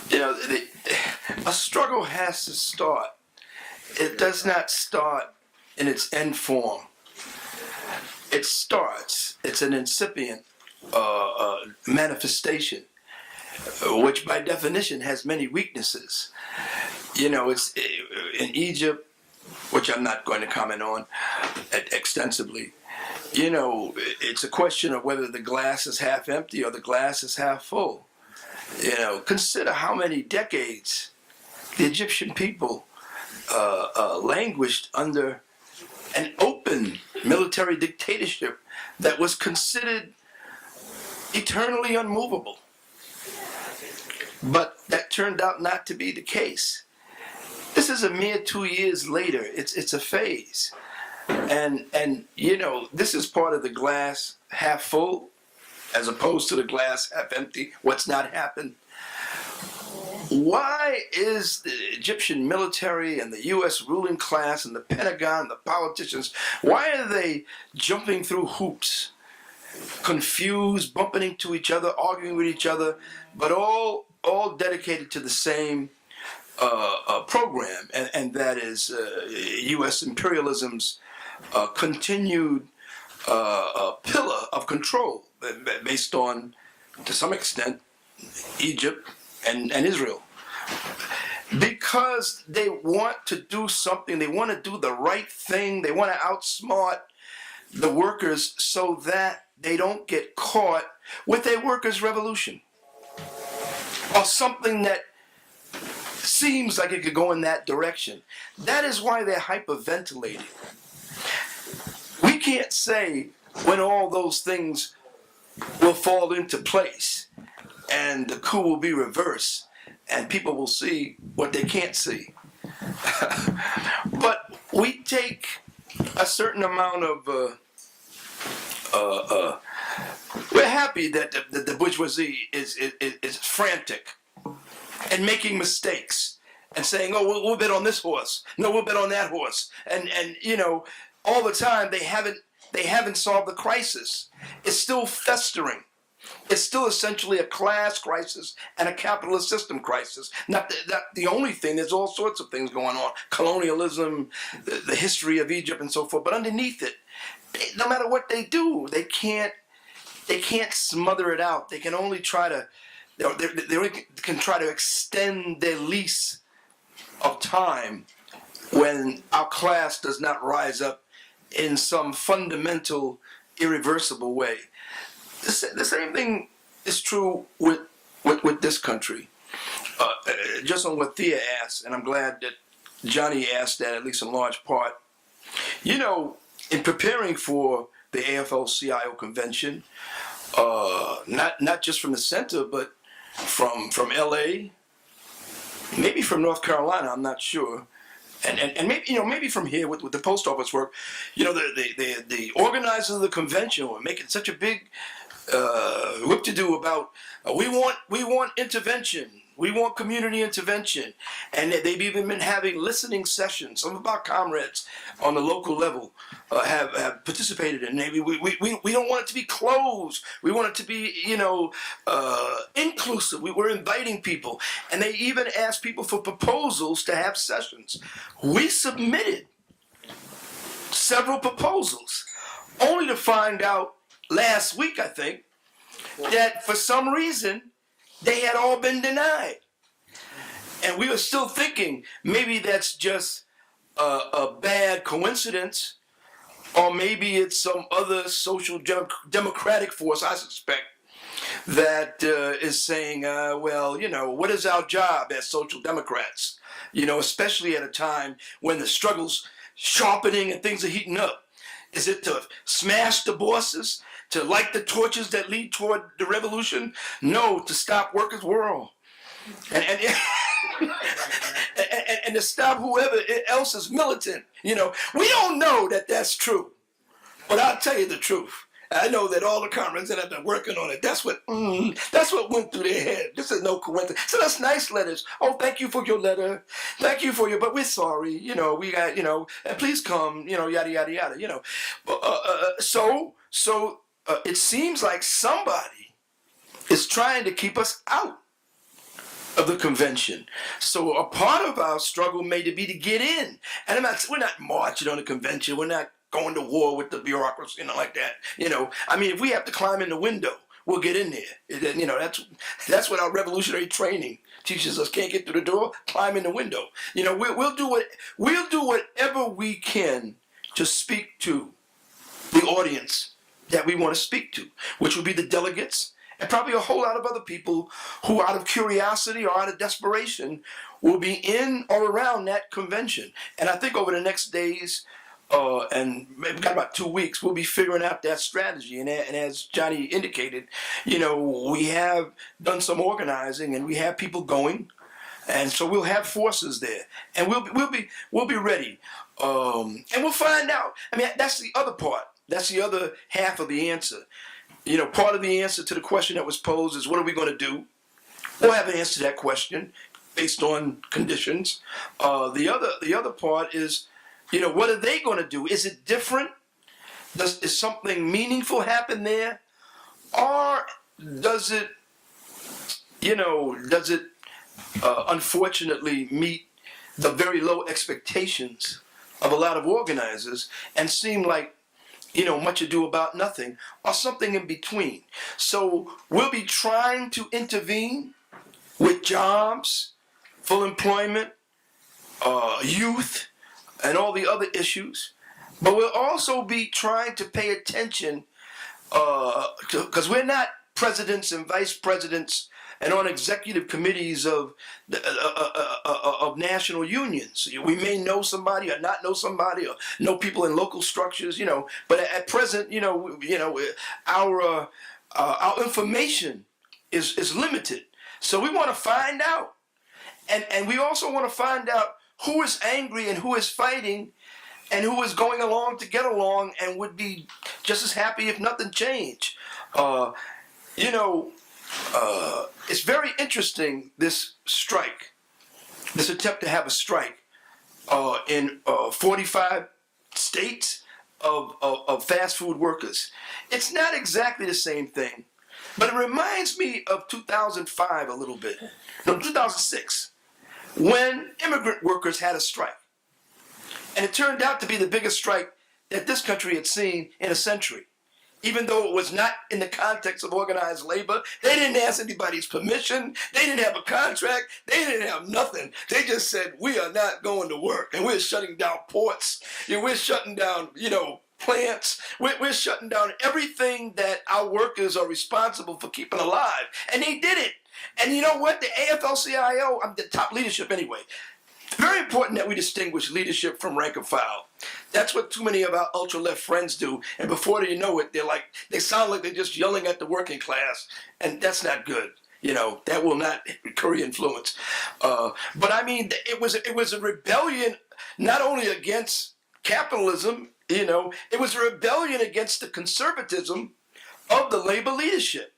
You know, a struggle has to start. It does not start in its end form. It starts. It's an incipient manifestation, which by definition has many weaknesses. You know, it's in Egypt, which I'm not going to comment on extensively. You know, it's a question of whether the glass is half empty or the glass is half full. You know, consider how many decades the Egyptian people languished under an open military dictatorship that was considered eternally unmovable. But that turned out not to be the case. This is a mere 2 years later. It's a phase. And you know, this is part of the glass half full as opposed to the glass half empty, what's not happened. Why is the Egyptian military and the U.S. ruling class and the Pentagon, the politicians, why are they jumping through hoops, confused, bumping into each other, arguing with each other, but all dedicated to the same program, and that is U.S. imperialism's continued pillar of control based on, to some extent, Egypt and Israel. Because they want to do something, they want to do the right thing, they want to outsmart the workers so that they don't get caught with a workers' revolution or something that seems like it could go in that direction. That is why they're hyperventilating. We can't say when all those things will fall into place and the coup will be reversed and people will see what they can't see. But we take a certain amount of we're happy that the bourgeoisie is frantic and making mistakes and saying, oh, we'll bet on this horse. No, we'll bet on that horse. And you know, all the time they haven't solved the crisis. It's still festering. It's still essentially a class crisis and a capitalist system crisis. Not the only thing. There's all sorts of things going on. Colonialism, the history of Egypt and so forth. But underneath it, no matter what they do, they can't smother it out. They can only try to, they only can try to extend their lease of time when our class does not rise up in some fundamental, irreversible way. The same thing is true with this country. Just on what Thea asked, and I'm glad that Johnny asked that, at least in large part. You know, in preparing for the AFL CIO Convention, not just from the center, but from LA, maybe from North Carolina, I'm not sure. And maybe, you know, maybe from here with the post office work, you know, the organizers of the convention were making such a big whoop-to-do about we want intervention, we want community intervention, and they've even been having listening sessions. Some of our comrades on the local level have participated in. Maybe we don't want it to be closed. We want it to be, you know, inclusive. We're inviting people, and they even asked people for proposals to have sessions. We submitted several proposals, only to find out last week, I think, that for some reason they had all been denied. And we were still thinking maybe that's just a bad coincidence, or maybe it's some other social democratic force, I suspect, that is saying, well, you know, what is our job as social democrats? You know, especially at a time when the struggle's sharpening and things are heating up. Is it to smash the bosses? To light the torches that lead toward the revolution? No, to stop workers' world. And to stop whoever else is militant. You know, we don't know that that's true. But I'll tell you the truth. I know that all the comrades that have been working on it, that's what went through their head. This is no coincidence. So that's nice letters. Oh, thank you for your letter. Thank you for your, but we're sorry. You know, we got, you know, and please come, you know, yada, yada, yada, you know. So it seems like somebody is trying to keep us out. of the convention. So a part of our struggle may be to get in. And we're not marching on the convention. We're not going to war with the bureaucracy, like that. I mean, if we have to climb in the window, we'll get in there. That's what our revolutionary training teaches us. Can't get through the door, climb in the window. We'll do whatever we can to speak to the audience that we want to speak to, which will be the delegates, and probably a whole lot of other people who, out of curiosity or out of desperation, will be in or around that convention. And I think over the next days, and we've got about 2 weeks, we'll be figuring out that strategy. And as Johnny indicated, we have done some organizing and we have people going, and so we'll have forces there, and we'll be ready, and we'll find out. I mean, that's the other part. That's the other half of the answer. Part of the answer to the question that was posed is, what are we going to do? We'll have an answer to that question based on conditions. The other part is, what are they going to do? Is it different? Is something meaningful happen there? Or does it unfortunately meet the very low expectations of a lot of organizers and seem like, much ado about nothing, or something in between? So we'll be trying to intervene with jobs, full employment, youth, and all the other issues. But we'll also be trying to pay attention, because we're not presidents and vice presidents and on executive committees of national unions. We may know somebody or not know somebody, or know people in local structures, But at present, our information is limited. So we want to find out, and we also want to find out who is angry and who is fighting, and who is going along to get along and would be just as happy if nothing changed. It's very interesting, this strike, this attempt to have a strike in 45 states of fast food workers. It's not exactly the same thing, but it reminds me of 2005 a little bit. No, 2006, when immigrant workers had a strike. And it turned out to be the biggest strike that this country had seen in a century. Even though it was not in the context of organized labor, they didn't ask anybody's permission, they didn't have a contract, they didn't have nothing. They just said, we are not going to work, and we're shutting down ports, we're shutting down, plants, we're shutting down everything that our workers are responsible for keeping alive. And they did it. And you know what? The AFL CIO, the top leadership anyway, very important that we distinguish leadership from rank and file. That's what too many of our ultra-left friends do. And before you know it, they sound like they're just yelling at the working class. And that's not good. That will not curry influence. But I mean, it was a rebellion not only against capitalism, it was a rebellion against the conservatism of the labor leadership.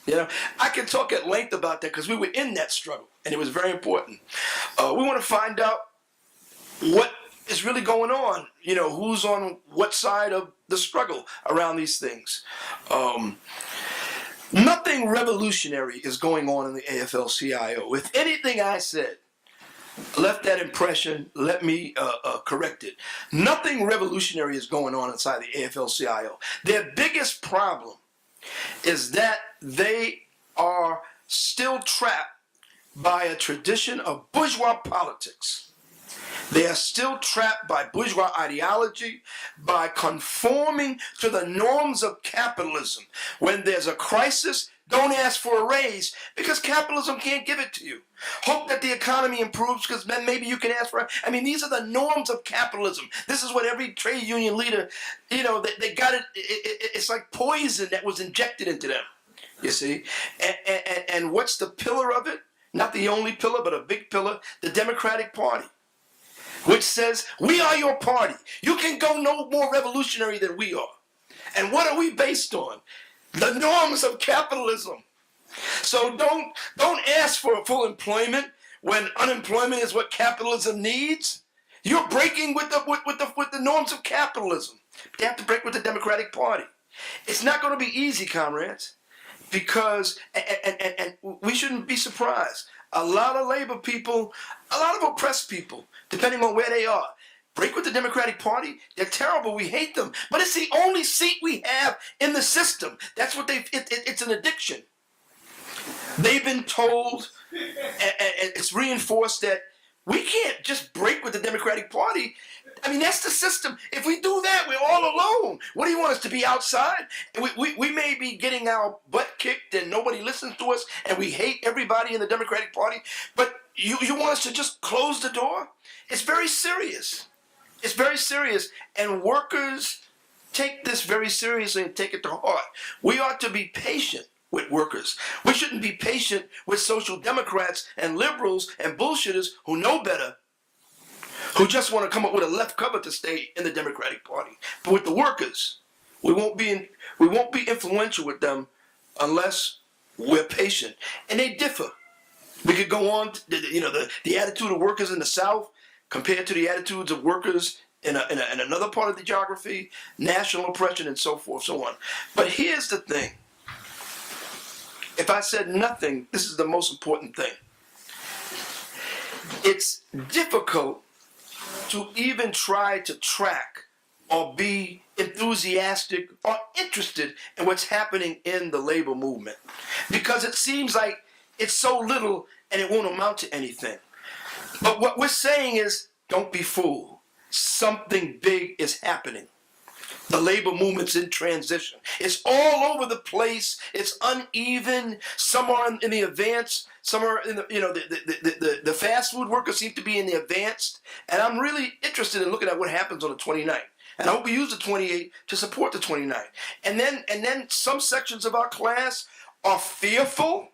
I can talk at length about that because we were in that struggle, and it was very important. We want to find out what is really going on, who's on what side of the struggle around these things. Nothing revolutionary is going on in the AFL-CIO. If anything I said left that impression, let me correct it. Nothing revolutionary is going on inside the AFL-CIO. Their biggest problem is that they are still trapped by a tradition of bourgeois politics. They are still trapped by bourgeois ideology, by conforming to the norms of capitalism. When there's a crisis, don't ask for a raise because capitalism can't give it to you. Hope that the economy improves because then maybe you can ask for it. I mean, these are the norms of capitalism. This is what every trade union leader, they got it. It's like poison that was injected into them, you see. And what's the pillar of it? Not the only pillar, but a big pillar, the Democratic Party, which says, we are your party. You can go no more revolutionary than we are. And what are we based on? The norms of capitalism. So don't ask for full employment when unemployment is what capitalism needs. You're breaking with the norms of capitalism. They have to break with the Democratic Party. It's not going to be easy, comrades, because and we shouldn't be surprised. a lot of labor people, a lot of oppressed people, depending on where they are, break with the Democratic Party. They're terrible. We hate them. But it's the only seat we have in the system. That's what it's an addiction. They've been told, and it's reinforced, that we can't just break with the Democratic Party. I mean, that's the system. If we do that, we're all alone. What do you want us to be outside? We may be getting our butt kicked and nobody listens to us and we hate everybody in the Democratic Party, but you want us to just close the door? It's very serious. It's very serious. And workers take this very seriously and take it to heart. We ought to be patient with workers. We shouldn't be patient with social democrats and liberals and bullshitters who know better, who just want to come up with a left cover to stay in the Democratic Party. But with the workers, we won't be influential with them unless we're patient. And they differ. We could go on, the attitude of workers in the South compared to the attitudes of workers in another part of the geography, national oppression, and so forth, so on. But here's the thing. If I said nothing, this is the most important thing. It's difficult to even try to track or be enthusiastic or interested in what's happening in the labor movement, because it seems like it's so little and it won't amount to anything. But what we're saying is, don't be fooled. Something big is happening. The labor movement's in transition. It's all over the place. It's uneven. Some are in the advanced. Some are in the fast food workers seem to be in the advanced. And I'm really interested in looking at what happens on the 29th. And I hope we use the 28th to support the 29th. And then some sections of our class are fearful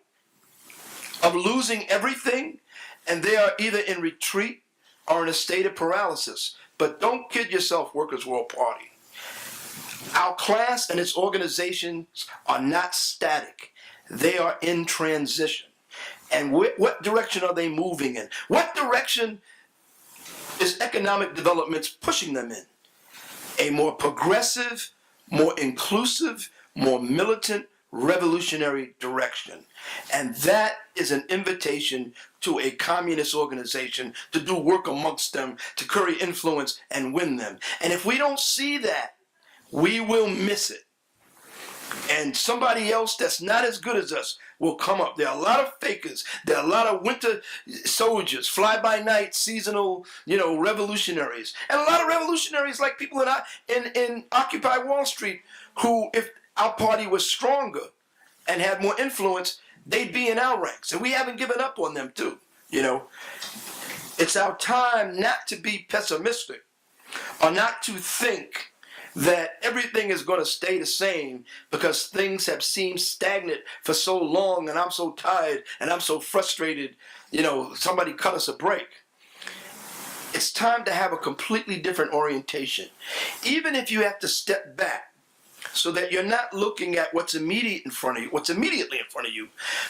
of losing everything, and they are either in retreat or in a state of paralysis. But don't kid yourself, Workers' World Party. Our class and its organizations are not static. They are in transition. And what direction are they moving in? What direction is economic development pushing them in? A more progressive, more inclusive, more militant, revolutionary direction. And that is an invitation to a communist organization to do work amongst them, to curry influence and win them. And if we don't see that, we will miss it. And somebody else that's not as good as us will come up. There are a lot of fakers. There are a lot of winter soldiers, fly-by-night, seasonal, revolutionaries. And a lot of revolutionaries like people in Occupy Wall Street who, if our party was stronger and had more influence, they'd be in our ranks. And we haven't given up on them too, It's our time not to be pessimistic or not to think that everything is going to stay the same because things have seemed stagnant for so long and I'm so tired and I'm so frustrated, somebody cut us a break. It's time to have a completely different orientation. Even if you have to step back so that you're not looking at what's immediately in front of you,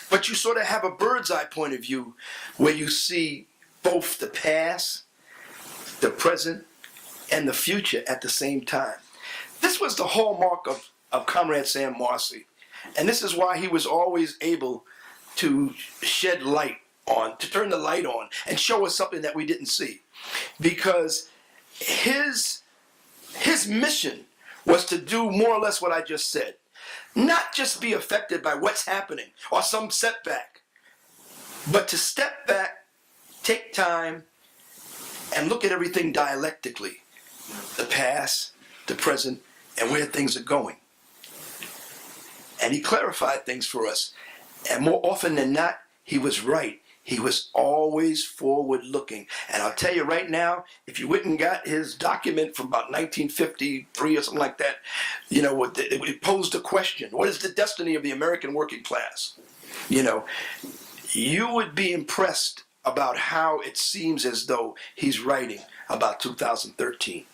but you sort of have a bird's eye point of view where you see both the past, the present, and the future at the same time. This was the hallmark of Comrade Sam Marcy. And this is why he was always able to shed light on, to turn the light on and show us something that we didn't see. Because his mission was to do more or less what I just said. Not just be affected by what's happening or some setback, but to step back, take time, and look at everything dialectically. The past, the present, and where things are going. And he clarified things for us. And more often than not, he was right. He was always forward-looking. And I'll tell you right now, if you went and got his document from about 1953 or something like that, it posed a question. What is the destiny of the American working class? You would be impressed about how it seems as though he's writing about 2013.